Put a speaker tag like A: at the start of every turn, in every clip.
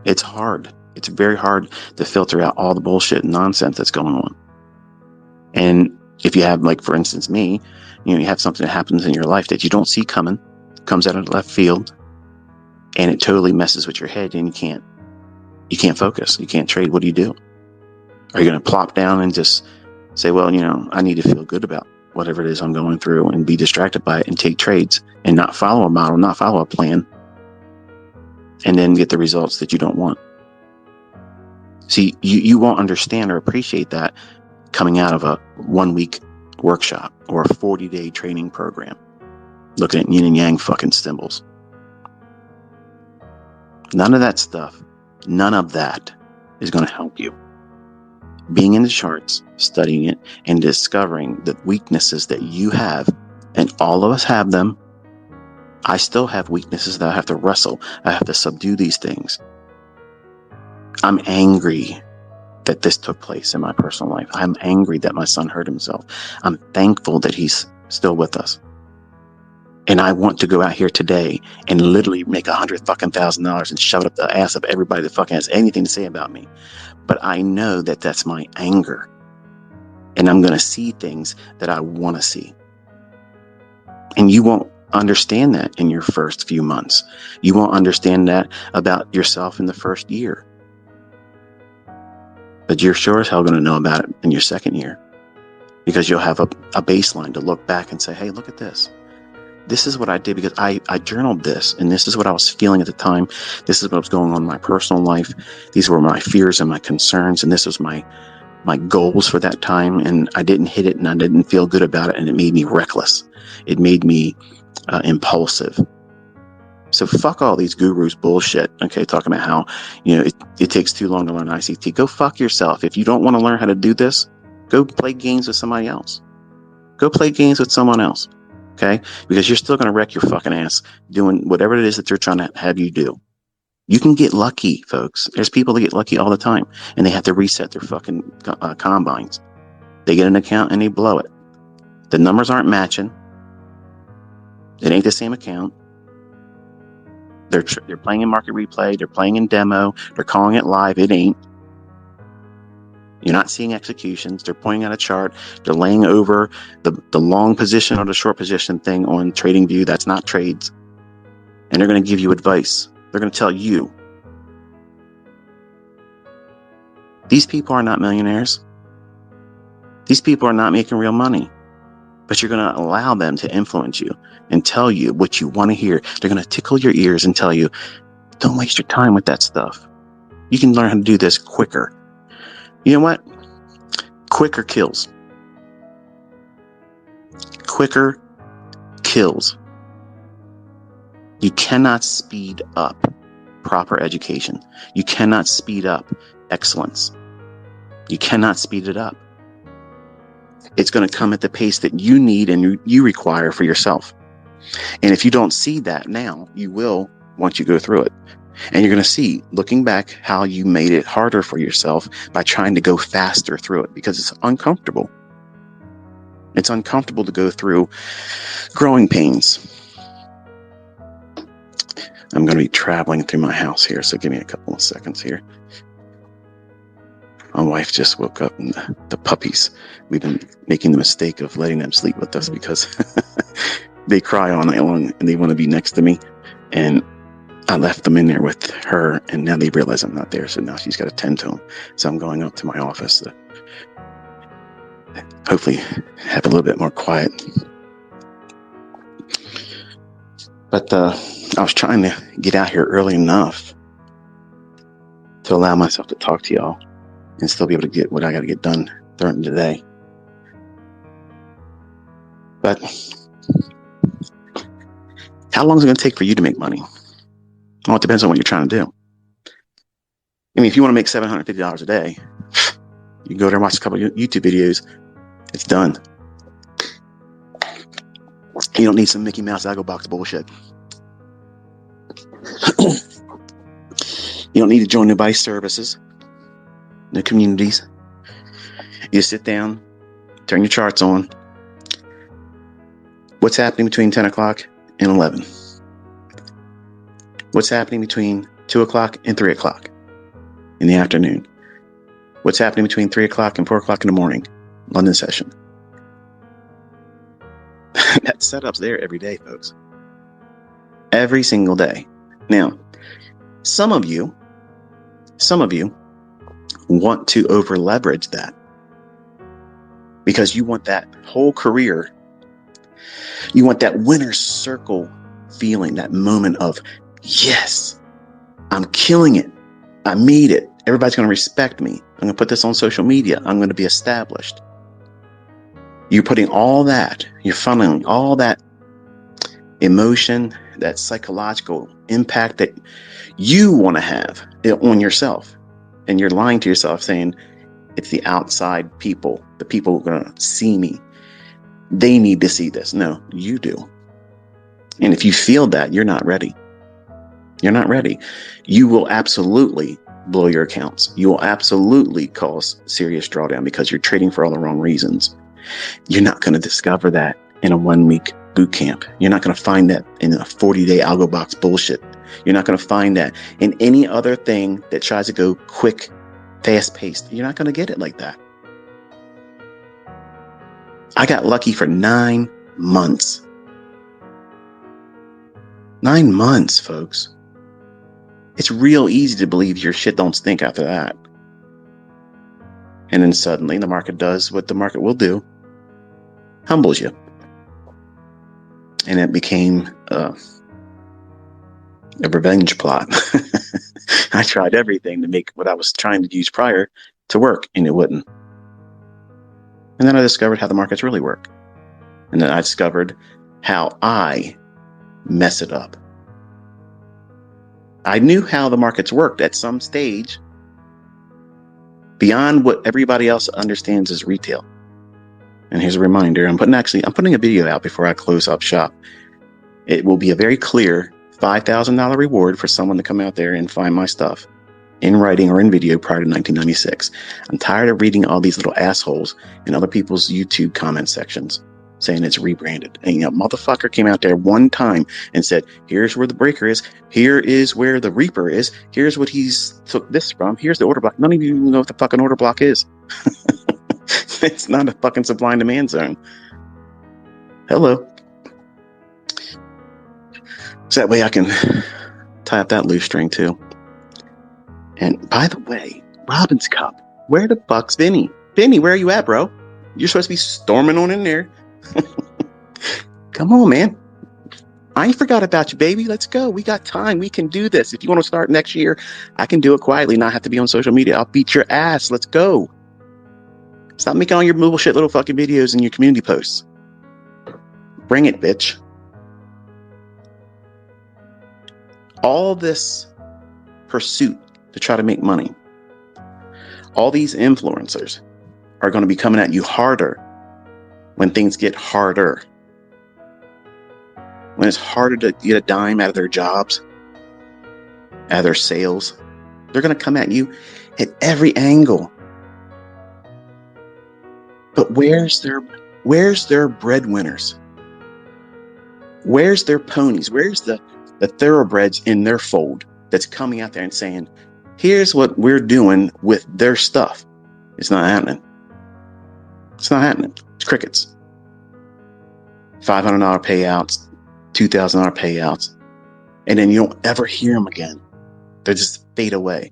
A: It's hard. It's very hard to filter out all the bullshit and nonsense that's going on. And if you have, like, for instance, me, you have something that happens in your life that you don't see coming, comes out of the left field, and it totally messes with your head, and you can't focus. You can't trade. What do you do? Are you going to plop down and just say, well, I need to feel good about whatever it is I'm going through and be distracted by it and take trades and not follow a model, not follow a plan, and then get the results that you don't want? See, you won't understand or appreciate that coming out of a 1-week workshop or a 40-day training program, looking at yin and yang fucking symbols. None of that stuff, none of that is going to help you. Being in the charts, studying it, and discovering the weaknesses that you have, and all of us have them. I still have weaknesses that I have to wrestle. I have to subdue these things. I'm angry that this took place in my personal life. I'm angry that my son hurt himself. I'm thankful that he's still with us. And I want to go out here today and literally make $100,000 and shove it up the ass of everybody that fucking has anything to say about me. But I know that that's my anger. And I'm going to see things that I want to see. And you won't understand that in your first few months. You won't understand that about yourself in the first year. But you're sure as hell going to know about it in your second year. Because you'll have a baseline to look back and say, hey, look at this. This is what I did because I journaled this, and this is what I was feeling at the time. This is what was going on in my personal life. These were my fears and my concerns, and this was my goals for that time, and I didn't hit it, and I didn't feel good about it, and it made me reckless. It made me impulsive. So fuck all these gurus bullshit, okay, talking about how, it takes too long to learn ICT. Go fuck yourself. If you don't want to learn how to do this, go play games with somebody else. Go play games with someone else. Okay? Because you're still going to wreck your fucking ass doing whatever it is that they're trying to have you do. You can get lucky, folks. There's people that get lucky all the time, and they have to reset their fucking combines. They get an account and they blow it. The numbers aren't matching. It ain't the same account. They're playing in market replay. They're playing in demo. They're calling it live. It ain't. You're not seeing executions. They're pointing out a chart. They're laying over the long position or the short position thing on TradingView. That's not trades. And they're going to give you advice. They're going to tell you. These people are not millionaires. These people are not making real money. But you're going to allow them to influence you and tell you what you want to hear. They're going to tickle your ears and tell you, don't waste your time with that stuff. You can learn how to do this quicker. You know what? Quicker kills. Quicker kills. You cannot speed up proper education. You cannot speed up excellence. You cannot speed it up. It's going to come at the pace that you need and you require for yourself. And if you don't see that now, you will once you go through it. And you're going to see, looking back, how you made it harder for yourself by trying to go faster through it because it's uncomfortable. It's uncomfortable to go through growing pains. I'm going to be traveling through my house here, so give me a couple of seconds here. My wife just woke up, and the puppies, we've been making the mistake of letting them sleep with us because they cry all night long and they want to be next to me. And I left them in there with her, and now they realize I'm not there, so now she's got to tend to them. So I'm going up to my office to hopefully have a little bit more quiet. But I was trying to get out here early enough to allow myself to talk to y'all and still be able to get what I got to get done during the day. But how long is it going to take for you to make money? Well, it depends on what you're trying to do. I mean, if you want to make $750 a day, you can go there and watch a couple of YouTube videos. It's done. You don't need some Mickey Mouse Algo Box bullshit. You don't need to join the vice services, the communities. You sit down, turn your charts on. What's happening between 10 o'clock and 11? What's happening between 2 o'clock and 3 o'clock? in the afternoon. What's happening between 3 o'clock and 4 o'clock in the morning? London session. That setup's there every day, folks. Every single day. Now, some of you want to over leverage that because you want that whole career. You want that winner's circle feeling, that moment of, yes, I'm killing it. I made it. Everybody's going to respect me. I'm going to put this on social media. I'm going to be established. You're putting all that, you're funneling all that emotion, that psychological impact that you want to have on yourself. And you're lying to yourself saying, it's the outside people, the people who are going to see me. They need to see this. No, you do. And if you feel that, you're not ready. You're not ready. You will absolutely blow your accounts. You will absolutely cause serious drawdown because you're trading for all the wrong reasons. You're not going to discover that in a 1-week boot camp. You're not going to find that in a 40-day algo box bullshit. You're not going to find that in any other thing that tries to go quick, fast-paced. You're not going to get it like that. I got lucky for 9 months. 9 months, folks. It's real easy to believe your shit don't stink after that. And then suddenly the market does what the market will do. Humbles you. And it became a revenge plot. I tried everything to make what I was trying to use prior to work, and it wouldn't. And then I discovered how the markets really work. And then I discovered how I mess it up. I knew how the markets worked at some stage beyond what everybody else understands as retail. And here's a reminder, I'm putting a video out before I close up shop. It will be a very clear $5,000 reward for someone to come out there and find my stuff in writing or in video prior to 1996. I'm tired of reading all these little assholes in other people's YouTube comment sections saying it's rebranded. And motherfucker came out there one time and said, here's where the breaker is. Here is where the reaper is. Here's what he's took this from. Here's the order block. None of you know what the fucking order block is. It's not a fucking supply and demand zone. Hello. So that way I can tie up that loose string too. And by the way, Robin's Cup, where the fuck's Vinny? Vinny, where are you at, bro? You're supposed to be storming on in there. Come on, man. I ain't forgot about you, baby. Let's go. We got time. We can do this. If you want to start next year, I can do it quietly, not have to be on social media. I'll beat your ass. Let's go. Stop making all your bullshit little fucking videos and your community posts. Bring it, bitch. All this pursuit to try to make money, all these influencers are going to be coming at you harder when things get harder. When it's harder to get a dime out of their jobs, out of their sales, they're going to come at you at every angle. But where's their breadwinners? Where's their ponies? Where's the thoroughbreds in their fold that's coming out there and saying, here's what we're doing with their stuff? It's not happening. It's not happening. It's crickets. $500 payouts, $2,000 payouts. And then you don't ever hear them again. They just fade away.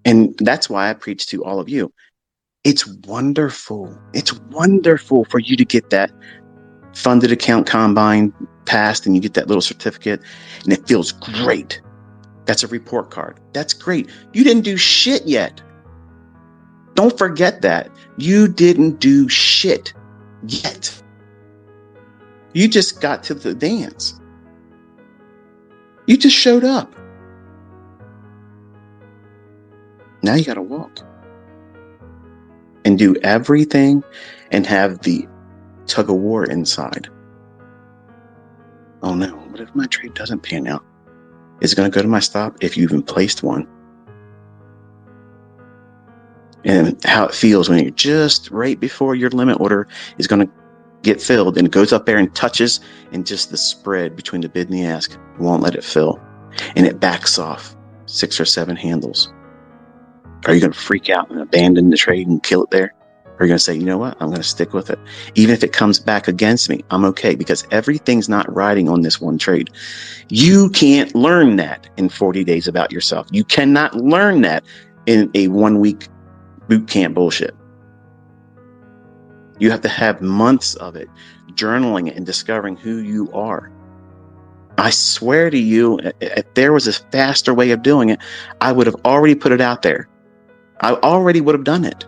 A: And that's why I preach to all of you. It's wonderful. It's wonderful for you to get that funded account combine passed and you get that little certificate and it feels great. That's a report card. That's great. You didn't do shit yet. Don't forget that. You didn't do shit yet. You just got to the dance. You just showed up. Now you got to walk and do everything and have the tug of war inside. Oh no, what if my trade doesn't pan out? Is it going to go to my stop if you even placed one? And how it feels when you're just right before your limit order is going to get filled and it goes up there and touches and just the spread between the bid and the ask won't let it fill. And it backs off 6 or 7 handles. Are you going to freak out and abandon the trade and kill it there? Or are you going to say, you know what? I'm going to stick with it. Even if it comes back against me, I'm okay, because everything's not riding on this one trade. You can't learn that in 40 days about yourself. You cannot learn that in a 1-week boot camp bullshit. You have to have months of it, journaling it and discovering who you are. I swear to you, if there was a faster way of doing it, I would have already put it out there. I already would have done it.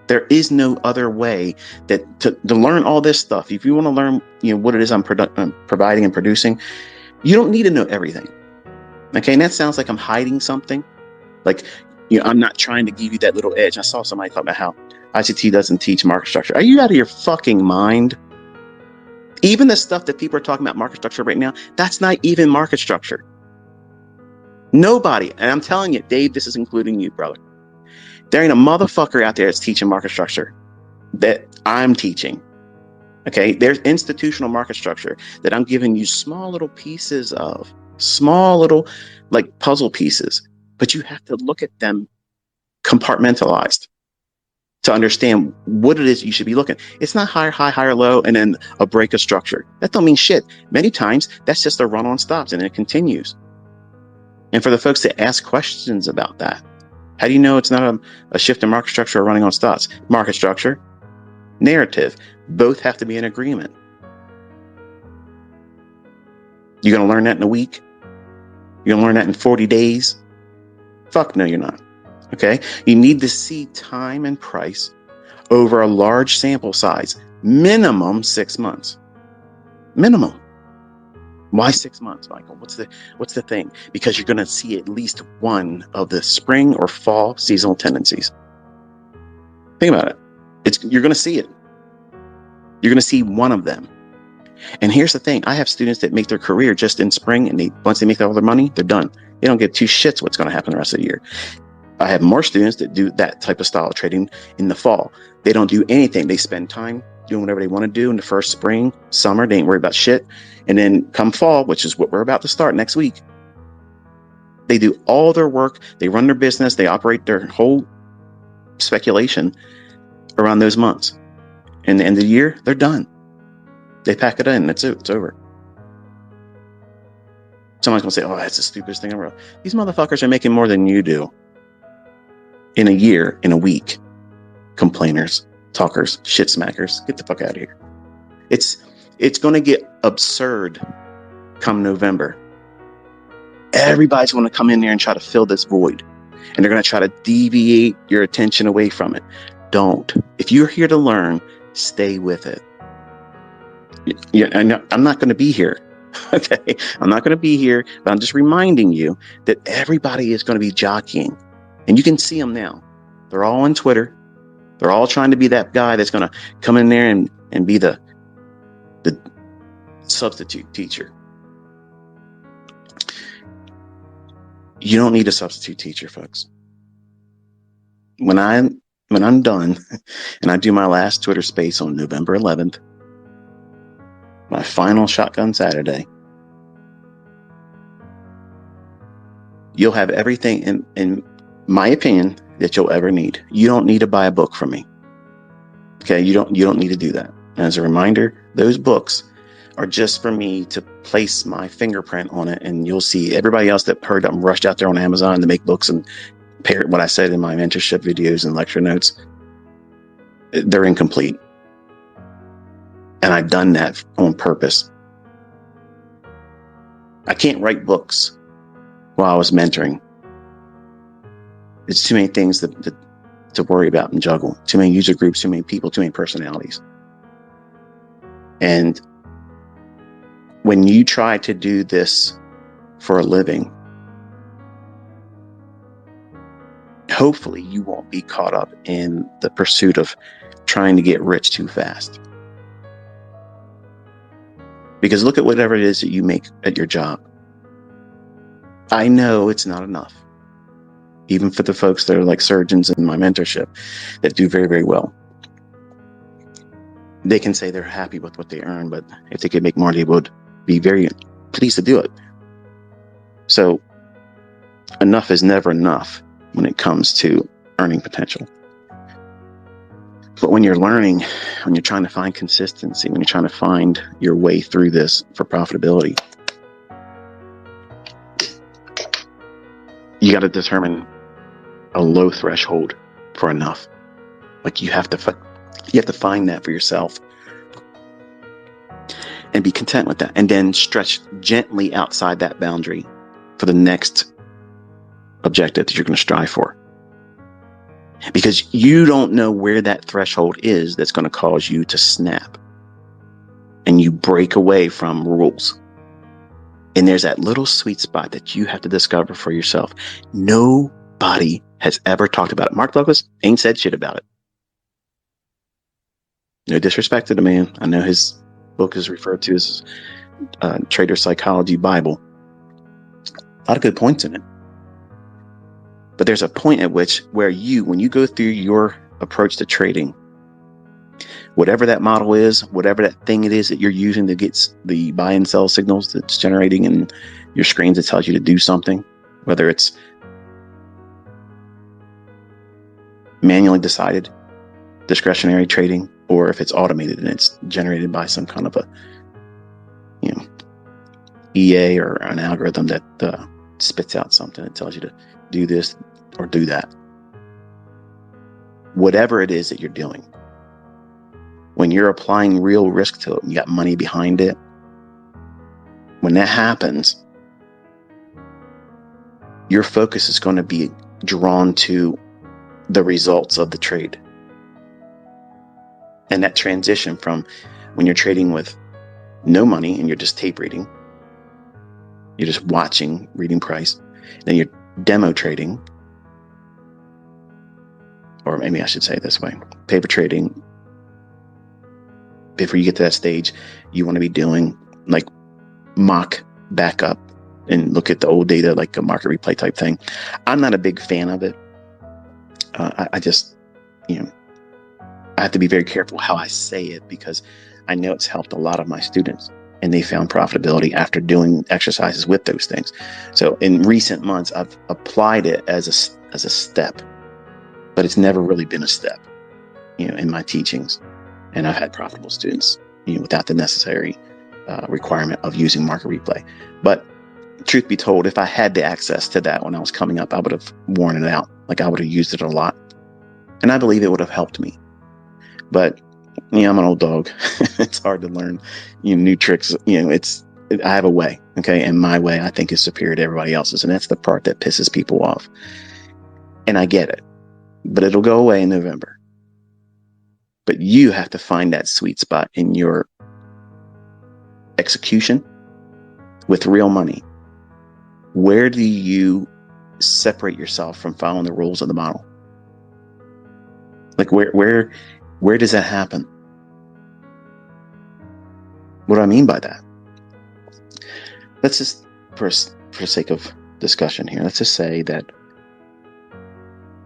A: There is no other way that to learn all this stuff. If you want to learn, what it is I'm providing and producing, you don't need to know everything. Okay, and that sounds like I'm hiding something. Like, I'm not trying to give you that little edge. I saw somebody talk about how ICT doesn't teach market structure. Are you out of your fucking mind? Even the stuff that people are talking about market structure right now, that's not even market structure. Nobody, and I'm telling you, Dave, this is including you, brother. There ain't a motherfucker out there that's teaching market structure that I'm teaching. Okay, there's institutional market structure that I'm giving you small little pieces of, small little like puzzle pieces, but you have to look at them compartmentalized to understand what it is you should be looking. It's not higher, high, higher, low, and then a break of structure. That don't mean shit. Many times that's just a run on stops and it continues. And for the folks that ask questions about that, how do you know it's not a shift in market structure or running on stops? Market structure, narrative, both have to be in agreement. You're going to learn that in a week? You're going to learn that in 40 days? Fuck no, you're not. Okay? You need to see time and price over a large sample size, minimum 6 months. Minimum. Why 6 months, Michael? What's the thing? Because you're going to see at least one of the spring or fall seasonal tendencies. Think about it. You're going to see it. You're going to see one of them. And here's the thing. I have students that make their career just in spring, and once they make all their money, they're done. They don't give two shits what's going to happen the rest of the year. I have more students that do that type of style of trading in the fall. They don't do anything. They spend time doing whatever they want to do in the first spring, summer. They ain't worried about shit. And then come fall, which is what we're about to start next week, they do all their work. They run their business. They operate their whole speculation around those months. And the end of the year, they're done. They pack it in. That's it. It's over. Someone's going to say, oh, that's the stupidest thing in the world. These motherfuckers are making more than you do in a year, in a week. Complainers, talkers, shit smackers. Get the fuck out of here. It's going to get absurd come November. Everybody's going to come in there and try to fill this void. And they're going to try to deviate your attention away from it. Don't. If you're here to learn, stay with it. I'm not going to be here. Okay. I'm not going to be here, but I'm just reminding you that everybody is going to be jockeying. And you can see them now. They're all on Twitter. They're all trying to be that guy that's going to come in there and be the substitute teacher. You don't need a substitute teacher, folks. When I'm done and I do my last Twitter space on November 11th, my final Shotgun Saturday, you'll have everything, in my opinion, that you'll ever need. You don't need to buy a book from me. Okay, you don't need to do that. And as a reminder, those books are just for me to place my fingerprint on it, and you'll see everybody else that heard I'm rushed out there on Amazon to make books and parrot what I said in my mentorship videos and lecture notes. They're incomplete. And I've done that on purpose. I can't write books while I was mentoring. It's too many things to worry about and juggle. Too many user groups, too many people, too many personalities. And when you try to do this for a living, hopefully you won't be caught up in the pursuit of trying to get rich too fast. Because look at whatever it is that you make at your job. I know it's not enough. Even for the folks that are like surgeons in my mentorship that do very, very well. They can say they're happy with what they earn, but if they could make more, they would be very pleased to do it. So enough is never enough when it comes to earning potential. But when you're learning, when you're trying to find consistency, when you're trying to find your way through this for profitability, you got to determine a low threshold for enough. Like you have to find that for yourself and be content with that, and then stretch gently outside that boundary for the next objective that you're going to strive for. Because you don't know where that threshold is that's going to cause you to snap and you break away from rules. And there's that little sweet spot that you have to discover for yourself. Nobody has ever talked about it. Mark Douglas ain't said shit about it. No disrespect to the man. I know his book is referred to as Trader Psychology Bible. A lot of good points in it. But there's a point at which where when you go through your approach to trading, whatever that model is, whatever that thing it is that you're using to get the buy and sell signals that's generating in your screens that tells you to do something, whether it's manually decided discretionary trading, or if it's automated and it's generated by some kind of a, EA or an algorithm that spits out something that tells you to do this or do that. Whatever it is that you're doing, when you're applying real risk to it, and you got money behind it, when that happens, your focus is going to be drawn to the results of the trade. And that transition from when you're trading with no money and you're just tape reading, you're just watching, reading price, then you're demo trading, or maybe I should say it this way, paper trading. Before you get to that stage, you want to be doing like mock backup and look at the old data, like a market replay type thing. I'm not a big fan of it. I just, I have to be very careful how I say it, because I know it's helped a lot of my students and they found profitability after doing exercises with those things. So in recent months, I've applied it as a step, but it's never really been a step, in my teachings. And I've had profitable students, without the necessary requirement of using market replay. But truth be told, if I had the access to that when I was coming up, I would have worn it out. Like I would have used it a lot. And I believe it would have helped me. But, I'm an old dog. It's hard to learn, new tricks. I have a way. Okay. And my way, I think, is superior to everybody else's. And that's the part that pisses people off. And I get it, but it'll go away in November. But you have to find that sweet spot in your execution with real money. Where do you separate yourself from following the rules of the model? Like where does that happen? What do I mean by that? Let's just, for sake of discussion here, let's just say that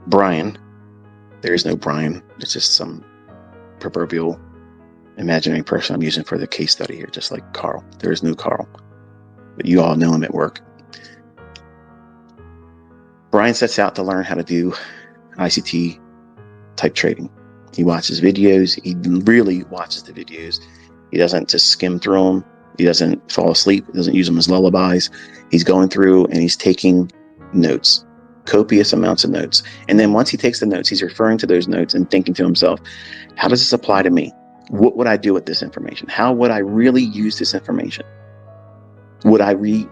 A: Brian, there is no Brian, it's just some proverbial imaginary person I'm using for the case study here, just like Carl. There is no Carl, but you all know him at work. Brian sets out to learn how to do ICT type trading. He watches videos. He really watches the videos. He doesn't just skim through them. He doesn't fall asleep. He doesn't use them as lullabies. He's going through and he's taking notes, copious amounts of notes. And then once he takes the notes, he's referring to those notes and thinking to himself, how does this apply to me? What would I do with this information? How would I really use this information? Would I be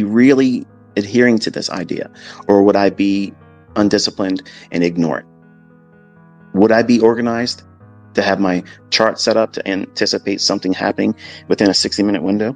A: really adhering to this idea, or would I be undisciplined and ignore it? Would I be organized to have my chart set up to anticipate something happening within a 60-minute window?